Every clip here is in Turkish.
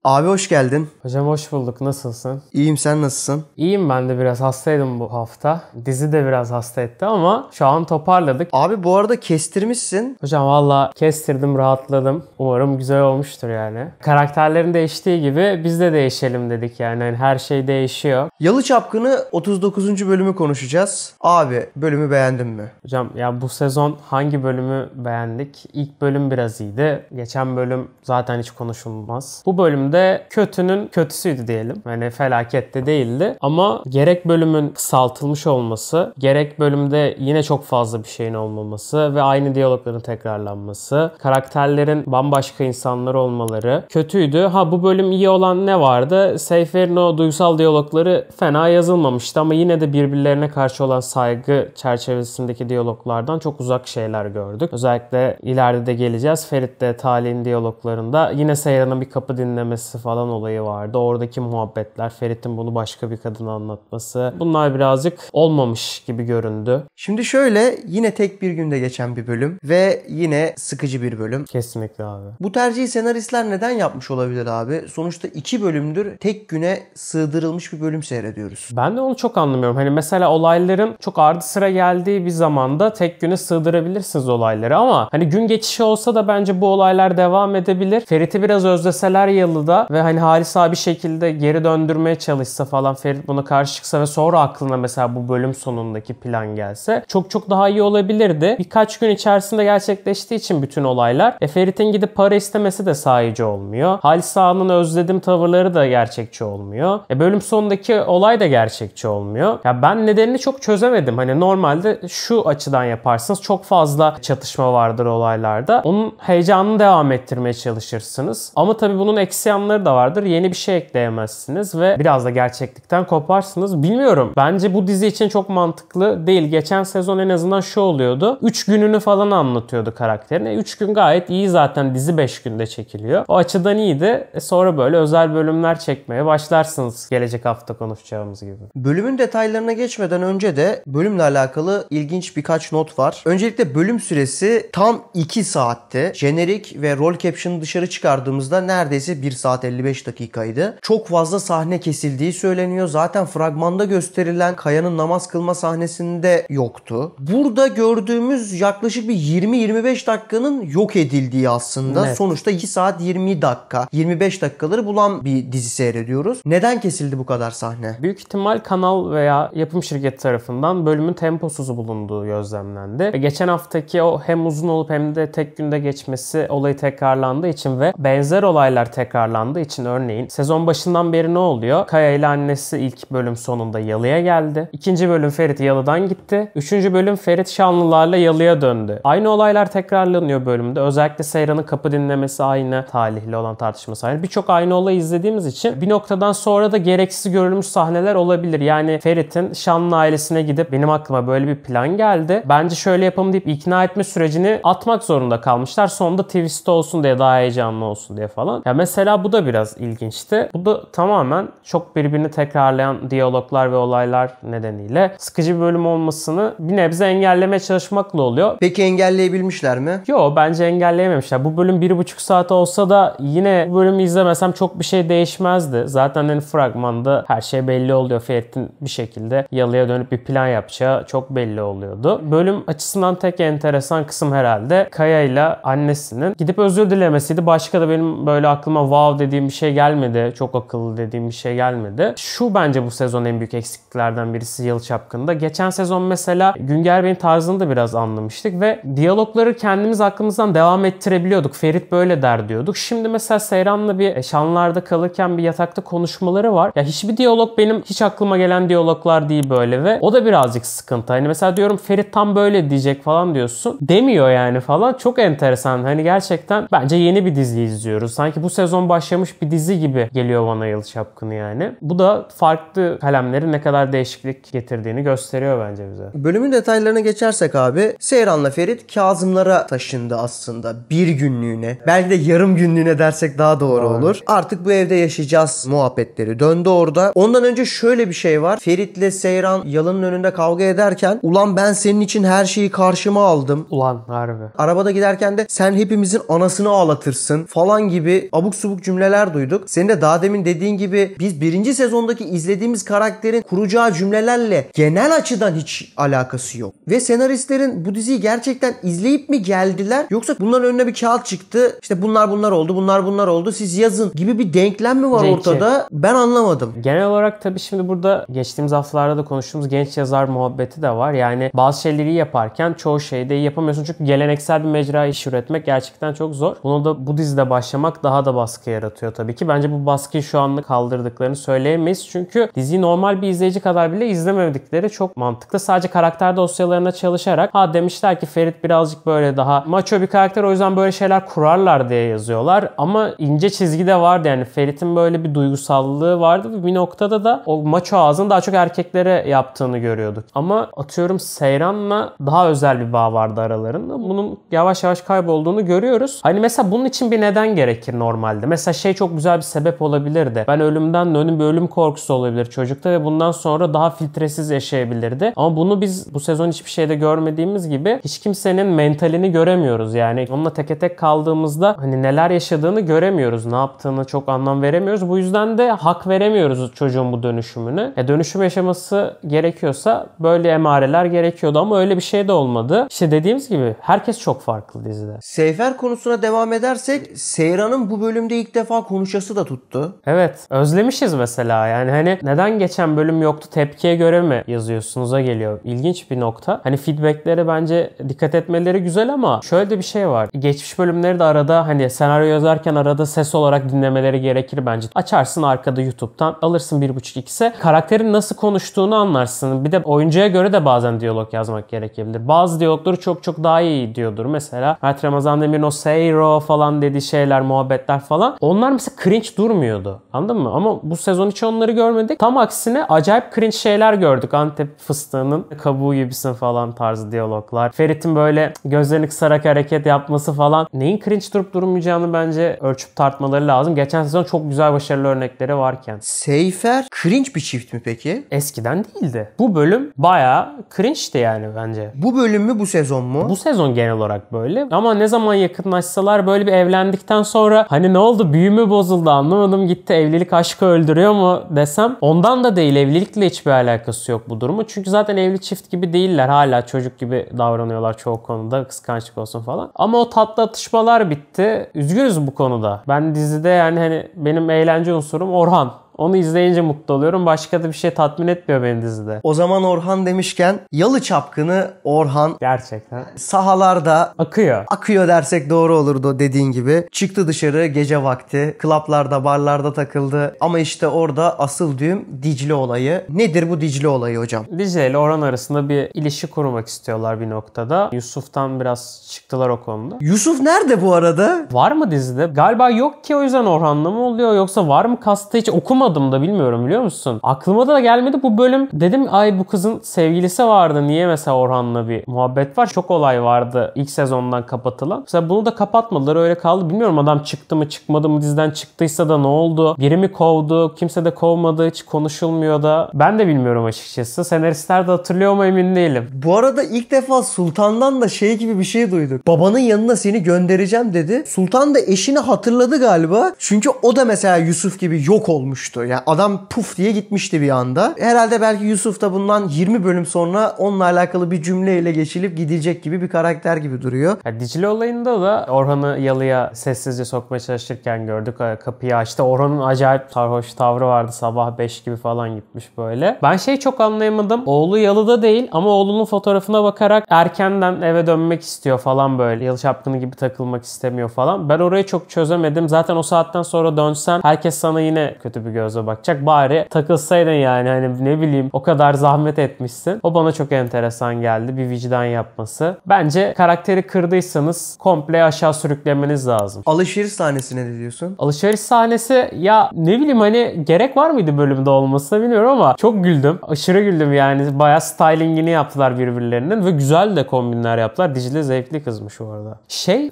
Abi hoş geldin. Hocam hoş bulduk. Nasılsın? İyiyim, sen nasılsın? İyiyim, ben de biraz hastaydım bu hafta. Dizi de biraz hasta etti ama şu an toparladık. Abi bu arada kestirmişsin. Hocam valla kestirdim, rahatladım. Umarım güzel olmuştur yani. Karakterlerin değiştiği gibi biz de değişelim dedik yani. Hani her şey değişiyor. Yalı Çapkını 39. bölümü konuşacağız. Abi bölümü beğendin mi? Hocam ya bu sezon hangi bölümü beğendik? İlk bölüm biraz iyiydi. Geçen bölüm zaten hiç konuşulmaz. Bu bölümde kötünün kötüsüydü diyelim. Yani felaket de değildi. Ama gerek bölümün kısaltılmış olması, gerek bölümde yine çok fazla bir şeyin olmaması ve aynı diyalogların tekrarlanması, karakterlerin bambaşka insanlar olmaları kötüydü. Ha, bu bölüm iyi olan ne vardı? Seyfer'in o duygusal diyalogları fena yazılmamıştı ama yine de birbirlerine karşı olan saygı çerçevesindeki diyaloglardan çok uzak şeyler gördük. Özellikle ileride de geleceğiz. Ferit'le Talih'in diyaloglarında yine Seyran'ın bir kapı dinlemesi falan olayı vardı. Oradaki muhabbetler, Ferit'in bunu başka bir kadına anlatması. Bunlar birazcık olmamış gibi göründü. Şimdi şöyle, yine tek bir günde geçen bir bölüm ve yine sıkıcı bir bölüm. Kesinlikle abi. Bu tercihi senaristler neden yapmış olabilir abi? Sonuçta 2 bölümdür tek güne sığdırılmış bir bölüm seyrediyoruz. Ben de onu çok anlamıyorum. Hani mesela olayların çok ardı sıra geldiği bir zamanda tek güne sığdırabilirsiniz olayları ama hani gün geçişi olsa da bence bu olaylar devam edebilir. Ferit'i biraz özleseler Yalı'da ve hani Halis abi bir şekilde geri döndürmeye çalışsa falan, Ferit buna karşı çıksa ve sonra aklına mesela bu bölüm sonundaki plan gelse çok daha iyi olabilirdi. Birkaç gün içerisinde gerçekleştiği için bütün olaylar. Ferit'in gidip para istemesi de sahici olmuyor. Halis ağanın özledim tavırları da gerçekçi olmuyor. Bölüm sonundaki olay da gerçekçi olmuyor. Ya ben nedenini çok çözemedim. Hani normalde şu açıdan yaparsınız. Çok fazla çatışma vardır olaylarda. Onun heyecanını devam ettirmeye çalışırsınız. Ama tabii bunun eksi yanları da vardır. Yeni bir şey ekleyemezsiniz ve biraz da gerçeklikten koparsınız. Bilmiyorum. Bence bu dizi için çok mantıklı değil. Geçen sezon en azından şu oluyordu. 3 gününü falan anlatıyordu karakterin. 3 gün gayet iyi zaten. Dizi 5 günde çekiliyor. O açıdan iyiydi. Sonra böyle özel bölümler çekmeye başlarsınız. Gelecek hafta konuşacağımız gibi. Bölümün detaylarına geçmeden önce de bölümle alakalı ilginç birkaç not var. Öncelikle bölüm süresi tam 2 saatti. Jenerik ve roll caption'ı dışarı çıkardığımızda neredeyse 1 saat 55 dakikaydı. Çok fazla sahne kesildiği söyleniyor. Zaten fragmanda gösterilen Kaya'nın namaz kılma sahnesinde yoktu. Burada gördüğümüz yaklaşık bir 20-25 dakikanın yok edildiği aslında. Evet. Sonuçta 2 saat 20 dakika, 25 dakikaları bulan bir dizi seyrediyoruz. Neden kesildi bu kadar sahne? Büyük ihtimal kanal veya yapım şirketi tarafından bölümün temposuz bulunduğu gözlemlendi. Geçen haftaki o hem uzun olup hem de tek günde geçmesi olayı tekrarlandığı için ve benzer olaylar tekrarlandığı için, örneğin sezon başından beri ne oluyor? Kaya ile annesi ilk bölüm sonunda Yalı'ya geldi. İkinci bölüm Ferit Yalı'dan gitti. Üçüncü bölüm Ferit Şanlılar'la Yalı'ya döndü. Aynı olaylar tekrarlanıyor bölümde. Özellikle Seyran'ın kapı dinlemesi aynı. Talih'le olan tartışması aynı. Birçok aynı olayı izlediğimiz için bir noktadan sonra da gereksiz görülmüş sahneler olabilir. Yani Ferit'in Şanlı ailesine gidip benim aklıma böyle bir plan geldi, bence şöyle yapalım deyip ikna etme sürecini atmak zorunda kalmışlar. Sonunda twist olsun diye, daha heyecanlı olsun diye falan. Ya mesela bu da biraz ilginçti. Bu da tamamen çok birbirini tekrarlayan diyaloglar ve olaylar nedeniyle sıkıcı bir bölüm olmasını bir nebze engellemeye çalışmakla oluyor. Peki engelleyebilmişler mi? Yo, bence engelleyememişler. Bu bölüm 1,5 saat olsa da yine bu bölümü izlemesem çok bir şey değişmezdi. Zaten hani fragmanda her şey belli oluyor. Ferit'in bir şekilde Yalı'ya dönüp bir plan yapacağı çok belli oluyordu. Bölüm açısından tek enteresan kısım herhalde Kaya ile annesinin gidip özür dilemesiydi. Başka da benim böyle aklıma wow dediğim bir şey gelmedi. Çok akıllı dediğim bir şey gelmedi. Şu bence bu sezon en büyük eksikliklerden birisi Yalı Çapkın'da. Geçen sezon mesela Günger Bey'in tarzını da biraz anlamıştık ve diyalogları kendimiz aklımızdan devam ettirebiliyorduk. Ferit böyle der diyorduk. Şimdi mesela Seyran'la bir Şanlılar'da kalırken bir yatakta konuşmaları var. Ya hiçbir diyalog benim hiç aklıma gelen diyaloglar değil böyle ve o da birazcık sıkıntı. Hani mesela diyorum Ferit tam böyle diyecek falan diyorsun. Demiyor yani falan. Çok enteresan. Hani gerçekten bence yeni bir dizi izliyoruz. Sanki bu sezon başlamış bir dizi gibi geliyor bana Yalı Çapkını yani. Bu da farklı kalemlerin ne kadar değişiklik getirdiğini gösteriyor bence bize. Bölümün detaylarına geçersek abi, Seyran'la Ferit Kazımlara taşındı aslında bir günlüğüne. Belki de yarım günlüğüne dersek daha doğru olur. Artık bu evde yaşayacağız muhabbetleri döndü orada. Ondan önce şöyle bir şey var. Ferit'le Seyran Yalı'nın önünde kavga ederken ulan ben senin için her şeyi karşıma aldım. Ulan harbi. Arabada giderken de sen hepimizin anasını ağlatırsın falan gibi abuk subuk cümleler duyduk. Senin de daha demin dediğin gibi biz birinci sezondaki izlediğimiz karakterin kuracağı cümlelerle genel açıdan hiç alakası yok. Ve senaristlerin bu diziyi gerçekten izleyip mi geldiler yoksa bunların önüne bir kağıt çıktı. İşte bunlar oldu, bunlar oldu. Siz yazın gibi bir denklem mi var ortada? Ben anlamadım. Genel olarak tabii şimdi burada geçtiğimiz haftalarda da konuştuğumuz genç yazar muhabbeti de var. Yani bazı şeyleri yaparken çoğu şeyi de yapamıyorsun. Çünkü geleneksel bir mecra iş üretmek gerçekten çok zor. Bunu da bu dizide başlamak daha da baskı yaratıyor tabii ki. Bence bu baskıyı şu anlık kaldırdıklarını söyleyemeyiz. Çünkü diziyi normal bir izleyici kadar bile izlemedikleri çok mantıklı. Sadece karakter dosyalarına çalışarak demişler ki Ferit birazcık böyle daha maço bir karakter, o yüzden böyle şeyler kurarlar diye yazıyorlar. Ama ince çizgi de vardı yani. Ferit'in böyle bir duygusallığı vardı ve bir noktada da o maço ağzını daha çok erkeklere yaptığını görüyorduk. Ama atıyorum Seyran'la daha özel bir bağ vardı aralarında. Bunun yavaş yavaş kaybolduğunu görüyoruz. Hani mesela bunun için bir neden gerekir normalde. Mesela çok güzel bir sebep olabilirdi. Ben ölümden dönüm, bir ölüm korkusu olabilir çocukta ve bundan sonra daha filtresiz yaşayabilirdi. Ama bunu biz bu sezon hiçbir şeyde görmediğimiz gibi hiç kimsenin mentalini göremiyoruz. Yani onunla teke tek kaldığımızda hani neler yaşadığını göremiyoruz. Ne yaptığını çok anlam veremiyoruz. Bu yüzden de hak veremiyoruz çocuğun bu dönüşümünü. Dönüşüm yaşaması gerekiyorsa böyle emareler gerekiyordu ama öyle bir şey de olmadı. İşte dediğimiz gibi herkes çok farklı dizide. Seyfer konusuna devam edersek Seyran'ın bu bölümde ilk defa konuşası da tuttu. Evet. Özlemişiz mesela. Yani hani neden geçen bölüm yoktu, tepkiye göre mi yazıyorsunuz'a geliyor. İlginç bir nokta. Hani feedbacklere bence dikkat etmeleri güzel ama şöyle de bir şey var. Geçmiş bölümleri de arada hani senaryo yazarken arada ses olarak dinlemeleri gerekir bence. Açarsın arkada YouTube'dan, alırsın 1.5-2'se. Karakterin nasıl konuştuğunu anlarsın. Bir de oyuncuya göre de bazen diyalog yazmak gerekebilir. Bazı diyalogları çok çok daha iyi diyordur. Mesela Mert Ramazan Demir'in o Seyro falan dediği şeyler, muhabbetler falan. Onlar mesela cringe durmuyordu. Anladın mı? Ama bu sezon hiç onları görmedik. Tam aksine acayip cringe şeyler gördük. Antep fıstığının kabuğu gibisin falan tarzı diyaloglar. Ferit'in böyle gözlerini kısarak hareket yapması falan. Neyin cringe durup durmayacağını bence ölçüp tartmaları lazım. Geçen sezon çok güzel başarılı örnekleri varken. Seyfer cringe bir çift mi peki? Eskiden değildi. Bu bölüm bayağı cringe'ti yani bence. Bu bölüm mü bu sezon mu? Bu sezon genel olarak böyle. Ama ne zaman yakınlaşsalar böyle bir evlendikten sonra hani ne oldu, büyü mü bozuldu anlamadım gitti, evlilik aşkı öldürüyor mu desem ondan da değil, evlilikle hiçbir alakası yok bu durumu. Çünkü zaten evli çift gibi değiller, hala çocuk gibi davranıyorlar çoğu konuda, kıskançlık olsun falan. Ama o tatlı atışmalar bitti. Üzgünüz bu konuda. Ben dizide yani hani benim eğlence unsurum Orhan. Onu izleyince mutlu oluyorum. Başka da bir şey tatmin etmiyor beni dizide. O zaman Orhan demişken Yalı Çapkını Orhan gerçekten sahalarda akıyor. Akıyor dersek doğru olurdu dediğin gibi. Çıktı dışarı gece vakti. Klaplarda, barlarda takıldı. Ama işte orada asıl düğüm Dicle olayı. Nedir bu Dicle olayı hocam? Dicle ile Orhan arasında bir ilişki kurmak istiyorlar bir noktada. Yusuf'tan biraz çıktılar o konuda. Yusuf nerede bu arada? Var mı dizide? Galiba yok ki, o yüzden Orhan'la mı oluyor yoksa var mı kasta, hiç okumadım da bilmiyorum, biliyor musun? Aklıma da gelmedi bu bölüm. Dedim ay bu kızın sevgilisi vardı. Niye mesela Orhan'la bir muhabbet var? Çok olay vardı ilk sezondan kapatılan. Mesela bunu da kapatmadılar, öyle kaldı. Bilmiyorum adam çıktı mı çıkmadı mı, diziden çıktıysa da ne oldu? Biri mi kovdu? Kimse de kovmadı. Hiç konuşulmuyor da. Ben de bilmiyorum açıkçası. Senaristler de hatırlıyor mu emin değilim. Bu arada ilk defa Sultan'dan da şey gibi bir şey duyduk. Babanın yanına seni göndereceğim dedi. Sultan da eşini hatırladı galiba. Çünkü o da mesela Yusuf gibi yok olmuştu. Yani adam puf diye gitmişti bir anda. Herhalde belki Yusuf da bundan 20 bölüm sonra onunla alakalı bir cümleyle geçilip gidecek gibi bir karakter gibi duruyor. Dicle olayında da Orhan'ı Yalı'ya sessizce sokmaya çalışırken gördük. Kapıyı açtı. Orhan'ın acayip sarhoş tavrı vardı. Sabah 5 gibi falan gitmiş böyle. Ben çok anlayamadım. Oğlu Yalı'da değil ama oğlunun fotoğrafına bakarak erkenden eve dönmek istiyor falan böyle. Yalı Çapkını gibi takılmak istemiyor falan. Ben orayı çok çözemedim. Zaten o saatten sonra dönsen herkes sana yine kötü bir gözle bakacak. Bari takılsaydın yani, hani ne bileyim, o kadar zahmet etmişsin. O bana çok enteresan geldi. Bir vicdan yapması. Bence karakteri kırdıysanız komple aşağı sürüklemeniz lazım. Alışveriş sahnesine ne diyorsun? Alışveriş sahnesi ya ne bileyim, hani gerek var mıydı bölümde olmasına bilmiyorum ama çok güldüm. Aşırı güldüm yani. Bayağı stylingini yaptılar birbirlerinin ve güzel de kombinler yaptılar. Dicle zevkli kızmış bu arada.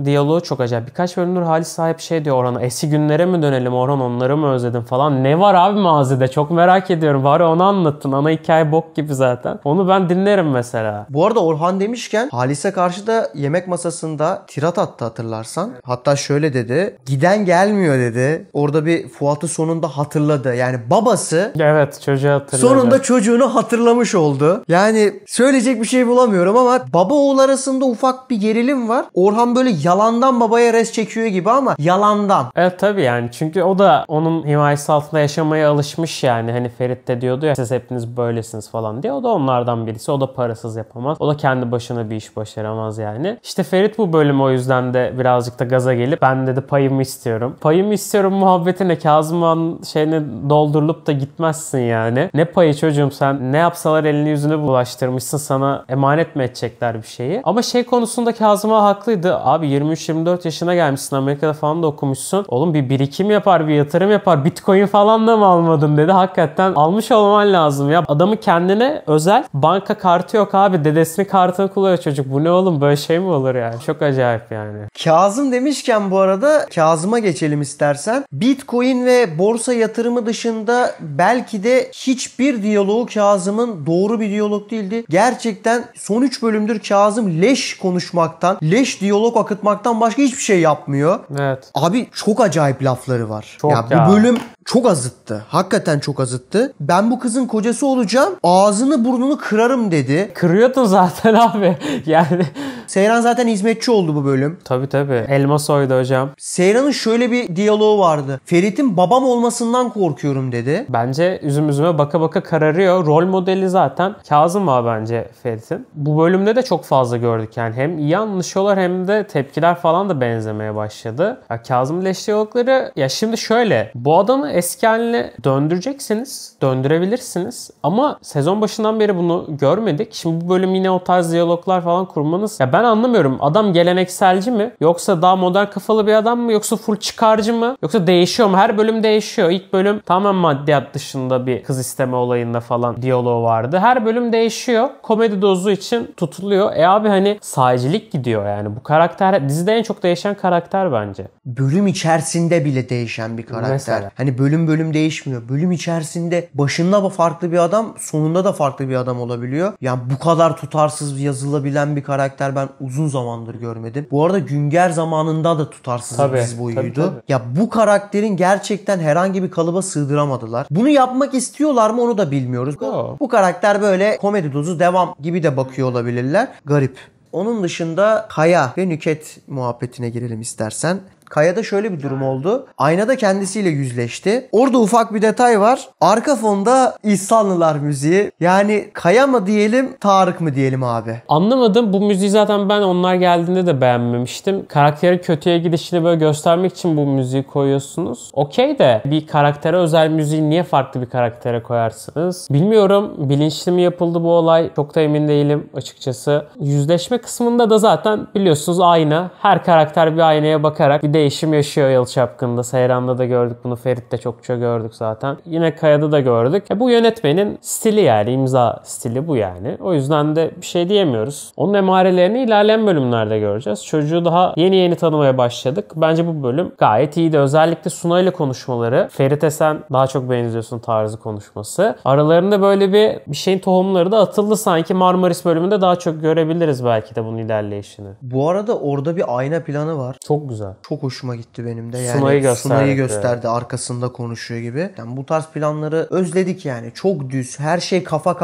Diyaloğu çok acayip. Birkaç bölümdür Halis sahip diyor Orhan'a. Eski günlere mi dönelim Orhan, onları mı özledin falan. Ne Ne var abi mazide? Çok merak ediyorum. Bari onu anlattın. Ana hikaye bok gibi zaten. Onu ben dinlerim mesela. Bu arada Orhan demişken Halis'e karşı da yemek masasında tirat attı hatırlarsan. Hatta şöyle dedi. Giden gelmiyor dedi. Orada bir Fuat'ı sonunda hatırladı. Yani babası Evet, çocuğu hatırladı. sonunda çocuğunu hatırlamış oldu. Yani söyleyecek bir şey bulamıyorum ama baba oğul arasında ufak bir gerilim var. Orhan böyle yalandan babaya res çekiyor gibi ama yalandan. Evet tabii yani. Çünkü o da onun himayesi altında yaşamaya alışmış yani. Hani Ferit de diyordu ya siz hepiniz böylesiniz falan diye. O da onlardan birisi. O da parasız yapamaz. O da kendi başına bir iş başaramaz yani. İşte Ferit bu bölüm o yüzden de birazcık da gaza gelip ben dedi payımı istiyorum. Payımı istiyorum muhabbetine Kazım'ın şeyini doldurulup da gitmezsin yani. Ne payı çocuğum sen ne yapsalar elini yüzüne bulaştırmışsın sana emanet mi edecekler bir şeyi. Ama şey konusunda Kazım'a haklıydı. Abi 23-24 yaşına gelmişsin Amerika'da falan da okumuşsun. Oğlum bir birikim yapar bir yatırım yapar. Bitcoin falan da mı almadın dedi. Hakikaten almış olman lazım ya. Adamın kendine özel banka kartı yok abi. Dedesinin kartını kullanıyor çocuk. Bu ne oğlum böyle şey mi olur yani? Çok acayip yani. Kazım demişken bu arada Kazım'a geçelim istersen. Bitcoin ve borsa yatırımı dışında belki de hiçbir diyaloğu Kazım'ın doğru bir diyalog değildi. Gerçekten son 3 bölümdür Kazım leş konuşmaktan, leş diyalog akıtmaktan başka hiçbir şey yapmıyor. Evet. Abi çok acayip lafları var. Çok ya. Bu bölüm çok azıttı. Hakikaten çok azıttı. Ben bu kızın kocası olacağım. Ağzını burnunu kırarım dedi. Kırıyordun zaten abi. Yani. Seyran zaten hizmetçi oldu bu bölüm. Tabii. Elma soydu hocam. Seyran'ın şöyle bir diyaloğu vardı. Ferit'in babam olmasından korkuyorum dedi. Bence üzüm üzüme baka baka kararıyor. Rol modeli zaten Kazım abi bence Ferit'in. Bu bölümde de çok fazla gördük yani. Hem iyi anlaşıyorlar hem de tepkiler falan da benzemeye başladı. Ya Kazım leş diyalogları ya şimdi şöyle. Bu adamı eski haline döndüreceksiniz. Döndürebilirsiniz. Ama sezon başından beri bunu görmedik. Şimdi bu bölüm yine o tarz diyaloglar falan kurmanız. Ya ben anlamıyorum. Adam gelenekselci mi? Yoksa daha modern kafalı bir adam mı? Yoksa full çıkarcı mı? Yoksa değişiyor mu? Her bölüm değişiyor. İlk bölüm tamamen maddiyat dışında bir kız isteme olayında falan diyaloğu vardı. Her bölüm değişiyor. Komedi dozu için tutuluyor. Abi hani sahicilik gidiyor yani. Bu karakter dizide en çok değişen karakter bence. Bölüm içerisinde bile değişen bir karakter. Mesela. Hani bölüm bölüm değişmiyor. Bölüm içerisinde başında farklı bir adam, sonunda da farklı bir adam olabiliyor. Yani bu kadar tutarsız yazılabilen bir karakter ben uzun zamandır görmedim. Bu arada Günger zamanında da tutarsız bir diz boyuydu. Tabii. Ya bu karakterin gerçekten herhangi bir kalıba sığdıramadılar. Bunu yapmak istiyorlar mı onu da bilmiyoruz. Bu karakter böyle komedi dozu devam gibi de bakıyor olabilirler. Garip. Onun dışında Kaya ve Nüket muhabbetine girelim istersen. Kaya'da şöyle bir durum oldu. Aynada kendisiyle yüzleşti. Orada ufak bir detay var. Arka fonda İhsanlılar müziği. Yani Kaya mı diyelim, Tarık mı diyelim abi? Anlamadım. Bu müziği zaten ben onlar geldiğinde de beğenmemiştim. Karakterin kötüye gidişini böyle göstermek için bu müziği koyuyorsunuz. Okey de bir karaktere özel müziği niye farklı bir karaktere koyarsınız? Bilmiyorum. Bilinçli mi yapıldı bu olay? Çok da emin değilim açıkçası. Yüzleşme kısmında da zaten biliyorsunuz ayna. Her karakter bir aynaya bakarak bir değişim yaşıyor Yalı Çapkın'da. Seyran'da da gördük bunu. Ferit'te çokça gördük zaten. Yine Kaya'da da gördük. Bu yönetmenin stili yani. İmza stili bu yani. O yüzden de bir şey diyemiyoruz. Onun emarelerini ilerleyen bölümlerde göreceğiz. Çocuğu daha yeni tanımaya başladık. Bence bu bölüm gayet iyiydi. Özellikle Suna ile konuşmaları. Ferit'e sen daha çok benziyorsun tarzı konuşması. Aralarında böyle bir şeyin tohumları da atıldı sanki. Marmaris bölümünde daha çok görebiliriz belki de bunun ilerleyişini. Bu arada orada bir ayna planı var. Çok güzel. Çok hoşuma gitti benim de. Yani Sunay'ı gösterdi. Arkasında konuşuyor gibi. Yani bu tarz planları özledik yani. Çok düz. Her şey kafa.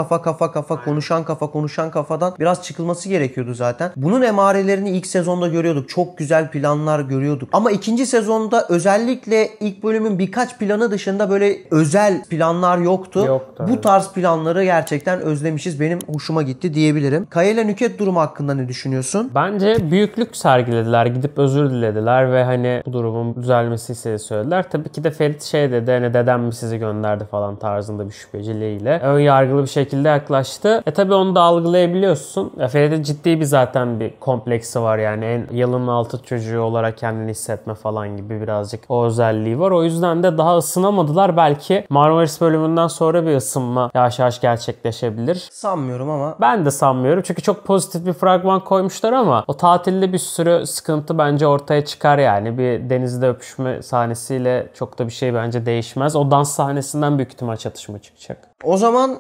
Konuşan kafadan biraz çıkılması gerekiyordu zaten. Bunun emarelerini ilk sezonda görüyorduk. Çok güzel planlar görüyorduk. Ama ikinci sezonda özellikle ilk bölümün birkaç planı dışında böyle özel planlar yoktu. Bu tarz planları gerçekten özlemişiz. Benim hoşuma gitti diyebilirim. Kaya ile Nüket durumu hakkında ne düşünüyorsun? Bence büyüklük sergilediler. Gidip özür dilediler ve hani bu durumun düzelmesi söylediler. Tabii ki de Ferit şey dedi hani dedem mi sizi gönderdi falan tarzında bir şüpheciliğiyle ön yargılı bir şekilde yaklaştı. Tabii onu da algılayabiliyorsun. Ferit'in ciddi bir zaten bir kompleksi var yani en yalının altı çocuğu olarak kendini hissetme falan gibi birazcık o özelliği var. O yüzden de daha ısınamadılar. Belki Marmaris bölümünden sonra bir ısınma yavaş yavaş gerçekleşebilir. Sanmıyorum ama. Ben de sanmıyorum. Çünkü çok pozitif bir fragman koymuşlar ama o tatilde bir sürü sıkıntı bence ortaya çıkar yani. yani. Bir denizde öpüşme sahnesiyle çok da bir şey bence değişmez. O dans sahnesinden büyük ihtimal çatışma çıkacak. O zaman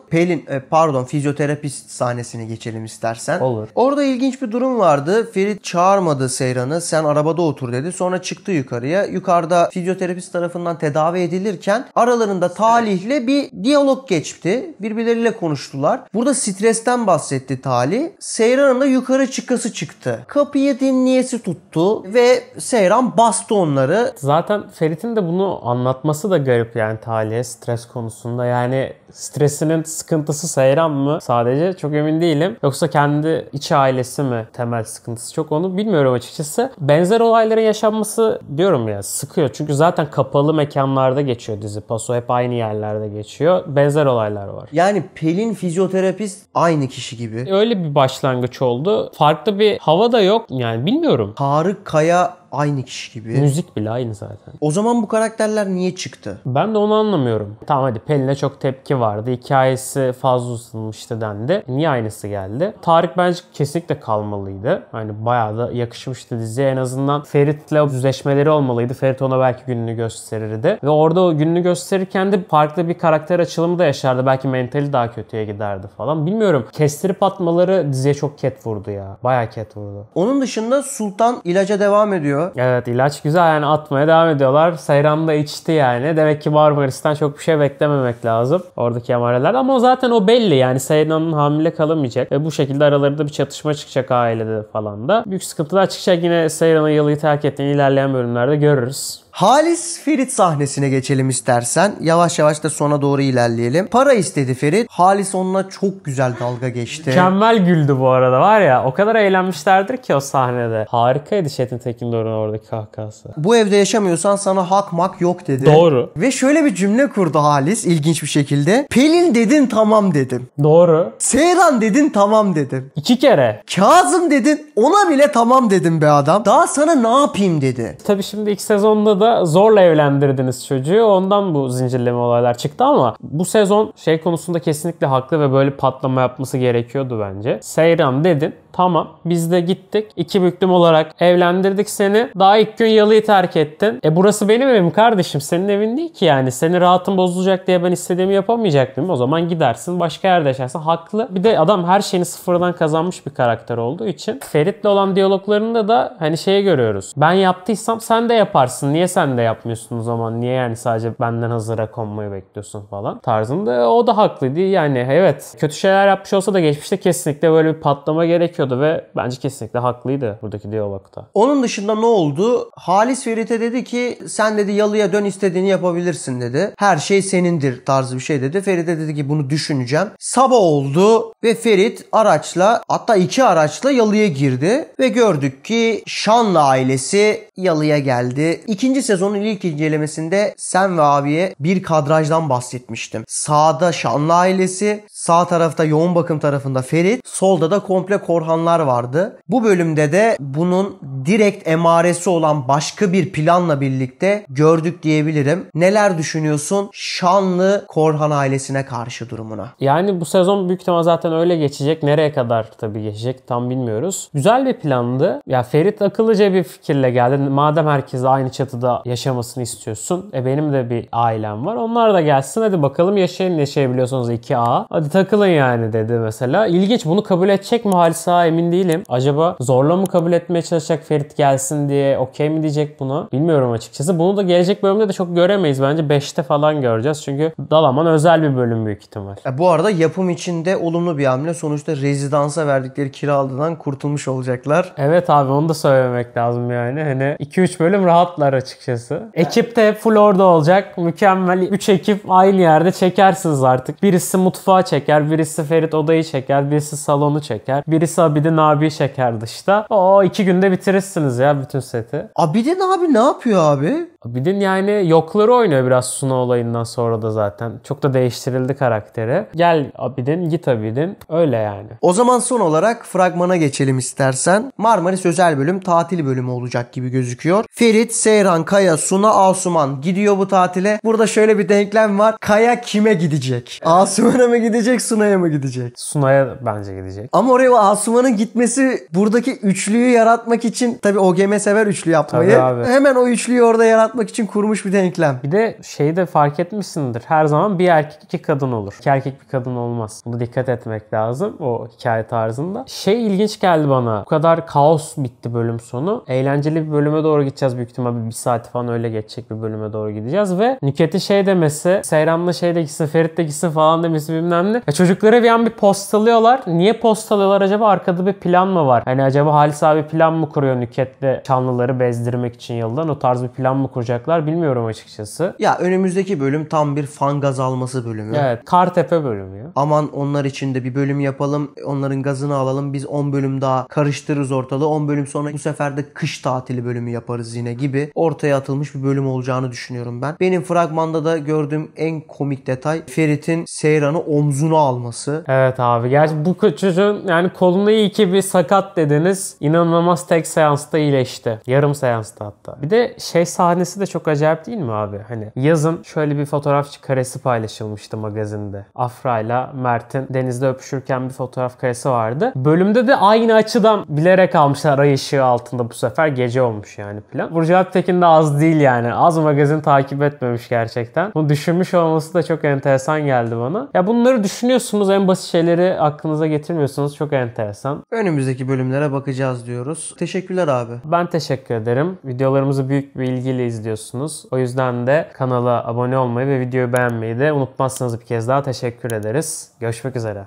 fizyoterapist sahnesine geçelim istersen. Olur. Orada ilginç bir durum vardı. Ferit çağırmadı Seyran'ı. Sen arabada otur dedi. Sonra çıktı yukarıya. Yukarıda fizyoterapist tarafından tedavi edilirken aralarında Talih'le bir diyalog geçti. Birbirleriyle konuştular. Burada stresten bahsetti Talih. Seyran'ın da yukarı çıkası çıktı. Kapıyı dinleyesi tuttu ve Seyran bastı onları. Zaten Ferit'in de bunu anlatması da garip yani Talih'e stres konusunda. Yani stresinin sıkıntısı Seyran mı sadece, çok emin değilim. Yoksa kendi iç ailesi mi temel sıkıntısı, çok onu bilmiyorum açıkçası. Benzer olayların yaşanması diyorum ya sıkıyor. Çünkü zaten kapalı mekanlarda geçiyor dizi. Paso hep aynı yerlerde geçiyor. Benzer olaylar var. Yani Pelin fizyoterapist aynı kişi gibi. Öyle bir başlangıç oldu. Farklı bir hava da yok. Yani bilmiyorum. Tarık Kaya aynı kişi gibi. Müzik bile aynı zaten. O zaman bu karakterler niye çıktı? Ben de onu anlamıyorum. Tamam hadi Pelin'e çok tepki vardı. Hikayesi fazla uzatılmıştı dendi. Niye aynısı geldi? Tarık bence kesinlikle kalmalıydı. Hani bayağı da yakışmıştı diziye. En azından Ferit'le yüzleşmeleri olmalıydı. Ferit ona belki gününü gösterirdi. Ve orada o gününü gösterirken de farklı bir karakter açılımı da yaşardı. Belki mentali daha kötüye giderdi falan. Bilmiyorum. Kestirip atmaları diziye çok ket vurdu ya. Bayağı ket vurdu. Onun dışında Sultan ilaca devam ediyor. Evet, ilaç güzel yani, atmaya devam ediyorlar. Seyran da içti yani. Demek ki Marmaris'ten çok bir şey beklememek lazım. Oradaki emareler. Ama zaten o belli yani. Seyran'ın hamile kalamayacak. Ve bu şekilde aralarında bir çatışma çıkacak ailede falan da. Büyük sıkıntılar çıkacak. Yine Seyran'ın Yalı'yı terk ettiğini ilerleyen bölümlerde görürüz. Halis Ferit sahnesine geçelim istersen. Yavaş yavaş da sona doğru ilerleyelim. Para istedi Ferit. Halis onunla çok güzel dalga geçti. Mükemmel güldü bu arada var ya. O kadar eğlenmişlerdir ki o sahnede. Harikaydı Çetin Tekindor'un oradaki kahkahası. Bu evde yaşamıyorsan sana hak mak yok dedi. Doğru. Ve şöyle bir cümle kurdu Halis ilginç bir şekilde. Pelin dedin tamam dedim. Doğru. Seyran dedin tamam dedim. 2 kere. Kazım dedin ona bile tamam dedim be adam. Daha sana ne yapayım dedi. Tabii şimdi ilk sezonda da zorla evlendirdiniz çocuğu. Ondan bu zincirleme olaylar çıktı ama bu sezon şey konusunda kesinlikle haklı ve böyle patlama yapması gerekiyordu bence. Seyran dedin. Tamam biz de gittik. 2 büklüm olarak evlendirdik seni. Daha ilk gün Yalı'yı terk ettin. Burası benim evim kardeşim. Senin evin değil ki yani. Senin rahatın bozulacak diye ben istediğimi yapamayacak mıyım? O zaman gidersin başka yerde yaşarsın. Haklı. Bir de adam her şeyini sıfırdan kazanmış bir karakter olduğu için Ferit'le olan diyaloglarında da hani şeyi görüyoruz. Ben yaptıysam sen de yaparsın. Niye sen de yapmıyorsun o zaman? Niye yani sadece benden hazıra konmayı bekliyorsun falan tarzında. O da haklıydı. Yani evet kötü şeyler yapmış olsa da geçmişte kesinlikle böyle bir patlama gerekiyor ve bence kesinlikle haklıydı buradaki diyalogta. Onun dışında ne oldu? Halis Ferit'e dedi ki sen dedi Yalı'ya dön istediğini yapabilirsin dedi. Her şey senindir tarzı bir şey dedi. Ferit'e dedi ki bunu düşüneceğim. Sabah oldu ve Ferit araçla hatta 2 araçla Yalı'ya girdi ve gördük ki Şanlı ailesi Yalı'ya geldi. 2. sezonun ilk incelemesinde sen ve abiye bir kadrajdan bahsetmiştim. Sağda Şanlı ailesi, sağ tarafta yoğun bakım tarafında Ferit, solda da komple Korhanlar vardı. Bu bölümde de bunun direkt emaresi olan başka bir planla birlikte gördük diyebilirim. Neler düşünüyorsun Şanlı Korhan ailesine karşı durumuna? Yani bu sezon büyük ihtimal zaten öyle geçecek. Nereye kadar tabii geçecek tam bilmiyoruz. Güzel bir plandı. Ya Ferit akıllıca bir fikirle geldi. Madem herkes aynı çatıda yaşamasını istiyorsun. Benim de bir ailem var. Onlar da gelsin. Hadi bakalım yaşayabiliyorsanız 2A. Hadi takılın yani dedi mesela. İlginç. Bunu kabul edecek mi Halis Ağa emin değilim. Acaba zorla mı kabul etmeye çalışacak Ferit gelsin diye? Okey mi diyecek bunu? Bilmiyorum açıkçası. Bunu da gelecek bölümde de çok göremeyiz. Bence 5'te falan göreceğiz. Çünkü Dalaman özel bir bölüm büyük ihtimal. Bu arada yapım içinde olumlu bir hamle. Sonuçta rezidansa verdikleri kiralıdan kurtulmuş olacaklar. Evet abi onu da söylemek lazım yani. Hani 2-3 bölüm rahatlar açıkçası. Ekip de full orada olacak. Mükemmel. 3 ekip aynı yerde çekersiniz artık. Birisi mutfağı çeker. Birisi Ferit odayı çeker. Birisi salonu çeker. Birisi Abidin abi çeker dışta. 2 günde bitirirsiniz ya bütün seti. Abidin abi ne yapıyor abi? Abidin yani yokları oynuyor biraz Suna olayından sonra da zaten. Çok da değiştirildi karakteri. Gel Abidin, git Abidin. Öyle yani. O zaman son olarak fragmana geçelim istersen. Marmaris özel bölüm tatil bölümü olacak gibi gözüküyor. Ferit, Seyran, Kaya, Suna, Asuman gidiyor bu tatile. Burada şöyle bir denklem var. Kaya kime gidecek? Asuman'a mı gidecek, Suna'ya mı gidecek? Suna'ya bence gidecek. Ama oraya Asuman'ın gitmesi buradaki üçlüyü yaratmak için, tabii OGM sever üçlü yapmayı. Hemen o üçlüyü orada yaratmak için kurmuş bir denklem. Bir de şeyi de fark etmişsindir. Her zaman bir erkek iki kadın olur. İki erkek bir kadın olmaz. Buna dikkat etmek lazım o hikaye tarzında. Şey ilginç geldi bana. Bu kadar kaos bitti bölüm sonu. Eğlenceli bir bölüme doğru gideceğiz büyük ihtimalle. Bir saat falan öyle geçecek bir bölüme doğru gideceğiz ve Nükhet'in şey demesi, Seyran'la şey de gitsin, Ferit de gitsin falan demesi bilmem ne. Çocuklara bir an bir postalıyorlar. Niye postalıyorlar acaba? Arkada bir plan mı var? Hani acaba Halis abi plan mı kuruyor Nükhet'le Çanlıları bezdirmek için yıldan? O tarz bir plan mı kuracaklar bilmiyorum açıkçası. Ya önümüzdeki bölüm tam bir fan gaz alması bölümü. Evet. Kartepe bölümü ya. Aman onlar için de bir bölüm yapalım. Onların gazını alalım. Biz 10 bölüm daha karıştırırız ortalığı. 10 bölüm sonra bu sefer de kış tatili bölümü yaparız yine gibi ortaya atılmış bir bölüm olacağını düşünüyorum ben. Benim fragmanda da gördüğüm en komik detay Ferit'in Seyran'ı omzuna alması. Evet abi. Gerçi bu çocuğun yani kolunu iyi ki bir sakat dediniz. İnanılmaz tek seansta iyileşti. Yarım seansta hatta. Bir de şey sahnesi de çok acayip değil mi abi? Hani yazın şöyle bir fotoğraf karesi paylaşılmıştı magazinde. Afra ile Mert'in denizde öpüşürken bir fotoğraf karesi vardı. Bölümde de aynı açıdan bilerek almışlar ay ışığı altında, bu sefer gece olmuş yani plan. Burcu Alptekin de az değil yani. Az magazin takip etmemiş gerçekten. Bunu düşünmüş olması da çok enteresan geldi bana. Ya bunları düşünüyorsunuz, en basit şeyleri aklınıza getirmiyorsunuz. Çok enteresan. Önümüzdeki bölümlere bakacağız diyoruz. Teşekkürler abi. Ben teşekkür ederim. Videolarımızı büyük bir ilgiyle izliyorsunuz. O yüzden de kanala abone olmayı ve videoyu beğenmeyi de unutmazsanız bir kez daha teşekkür ederiz. Görüşmek üzere.